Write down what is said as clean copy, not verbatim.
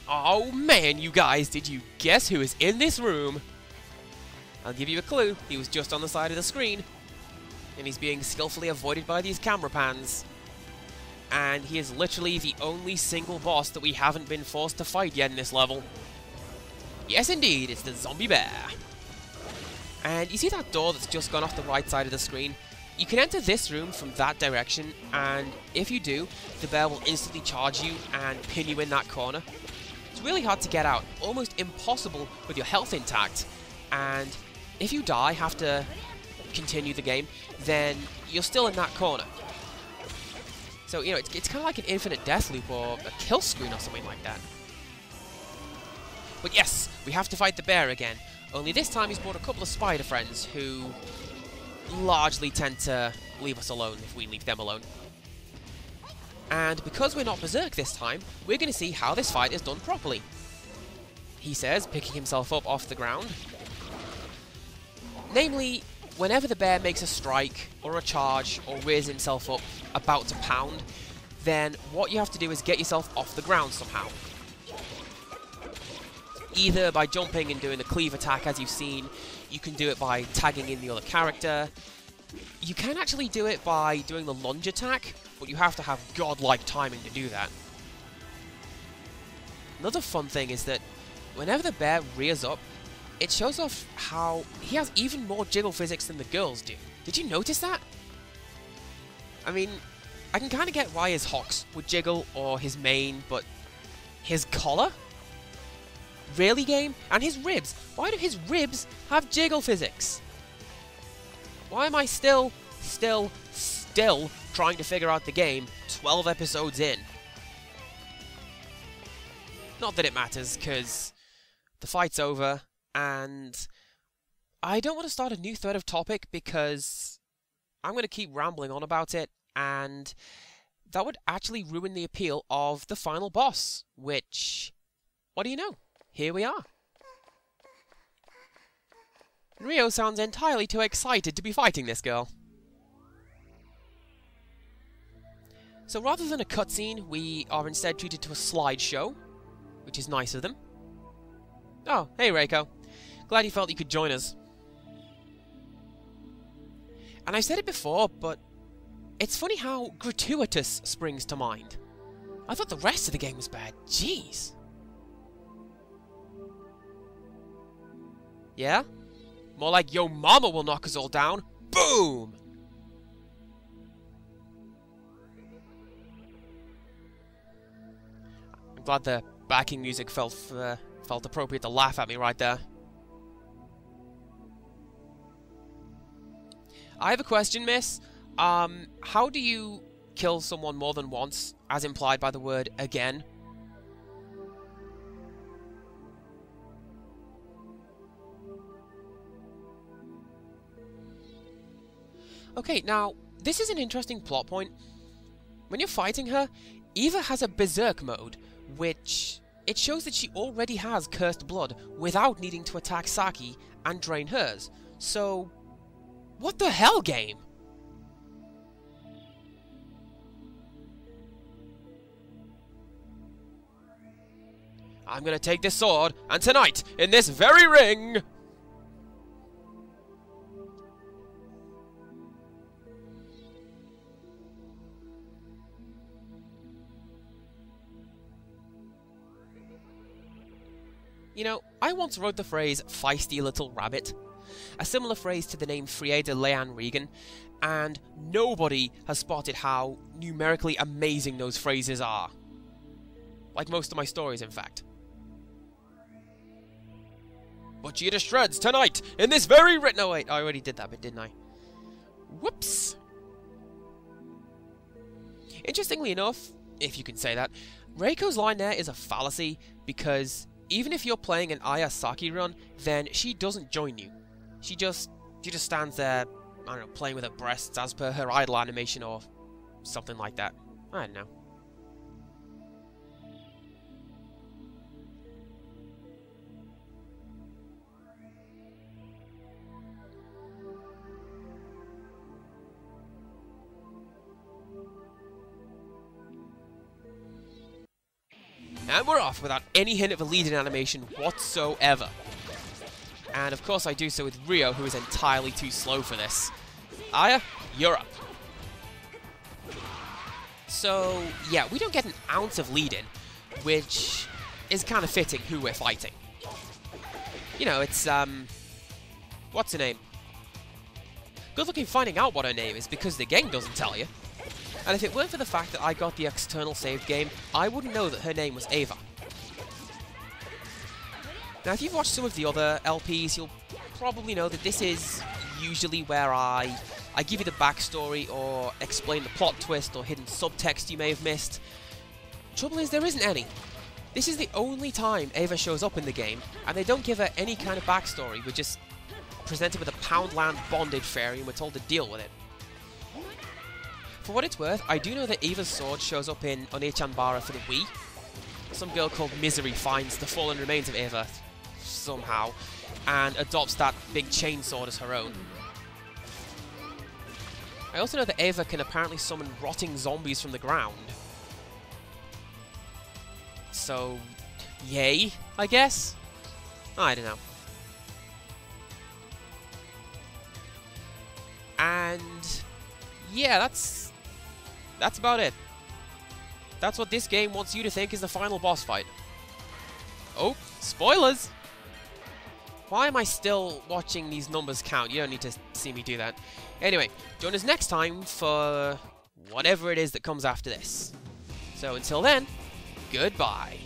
Oh man, you guys, did you guess who is in this room? I'll give you a clue. He was just on the side of the screen. And he's being skillfully avoided by these camera pans. And he is literally the only single boss that we haven't been forced to fight yet in this level. Yes, indeed, it's the zombie bear. And you see that door that's just gone off the right side of the screen? You can enter this room from that direction, and if you do, the bear will instantly charge you and pin you in that corner. It's really hard to get out, almost impossible with your health intact, and if you die, have to continue the game, then you're still in that corner. So, you know, it's kind of like an infinite death loop or a kill screen or something like that. But yes, we have to fight the bear again, only this time he's brought a couple of spider friends who largely tend to leave us alone if we leave them alone. And because we're not Berserk this time, we're going to see how this fight is done properly. He says, picking himself up off the ground. Namely, whenever the bear makes a strike, or a charge, or rears himself up, about to pound, then what you have to do is get yourself off the ground somehow. Either by jumping and doing the cleave attack as you've seen, you can do it by tagging in the other character. You can actually do it by doing the lunge attack, but you have to have godlike timing to do that. Another fun thing is that whenever the bear rears up, it shows off how he has even more jiggle physics than the girls do. Did you notice that? I mean, I can kind of get why his hocks would jiggle or his mane, but his collar? Really, game? And his ribs? Why do his ribs have jiggle physics? Why am I still trying to figure out the game 12 episodes in? Not that it matters, because the fight's over, and I don't want to start a new thread of topic because I'm going to keep rambling on about it, and that would actually ruin the appeal of the final boss, which, what do you know? Here we are. Rio sounds entirely too excited to be fighting this girl. So rather than a cutscene, we are instead treated to a slideshow, which is nice of them. Oh, hey Reiko. Glad you felt you could join us. And I said it before, but it's funny how gratuitous springs to mind. I thought the rest of the game was bad. Jeez. Yeah? More like yo mama will knock us all down. Boom! I'm glad the backing music felt appropriate to laugh at me right there. I have a question, miss. How do you kill someone more than once, as implied by the word again? Okay, now, this is an interesting plot point. When you're fighting her, Eva has a Berserk mode, which it shows that she already has cursed blood without needing to attack Saki and drain hers. So, what the hell, game? I'm gonna take this sword, and tonight, in this very ring... You know, I once wrote the phrase, feisty little rabbit, a similar phrase to the name Frieda Leanne Regan, and nobody has spotted how numerically amazing those phrases are. Like most of my stories, in fact. Butcher you to shreds tonight, in this very no wait, I already did that bit, didn't I? Whoops! Interestingly enough, if you can say that, Reiko's line there is a fallacy, because even if you're playing an Aya Saki run, then she doesn't join you. She just stands there, I don't know, playing with her breasts as per her idol animation or something like that. I don't know. And we're off without any hint of a lead-in animation whatsoever. And of course I do so with Rio, who is entirely too slow for this. Aya, you're up. So, yeah, we don't get an ounce of lead-in, which is kind of fitting who we're fighting. You know, it's, what's her name? Good luck in finding out what her name is, because the game doesn't tell you. And if it weren't for the fact that I got the external saved game, I wouldn't know that her name was Ava. Now, if you've watched some of the other LPs, you'll probably know that this is usually where I give you the backstory or explain the plot twist or hidden subtext you may have missed. Trouble is, there isn't any. This is the only time Ava shows up in the game, and they don't give her any kind of backstory. We're just presented with a Poundland bonded fairy, and we're told to deal with it. For what it's worth, I do know that Ava's sword shows up in Onechanbara for the Wii. Some girl called Misery finds the fallen remains of Ava somehow, and adopts that big chain sword as her own. I also know that Ava can apparently summon rotting zombies from the ground. So, yay, I guess? I don't know. And yeah, that's about it. That's what this game wants you to think is the final boss fight. Oh, spoilers! Why am I still watching these numbers count? You don't need to see me do that. Anyway, join us next time for whatever it is that comes after this. So until then, goodbye.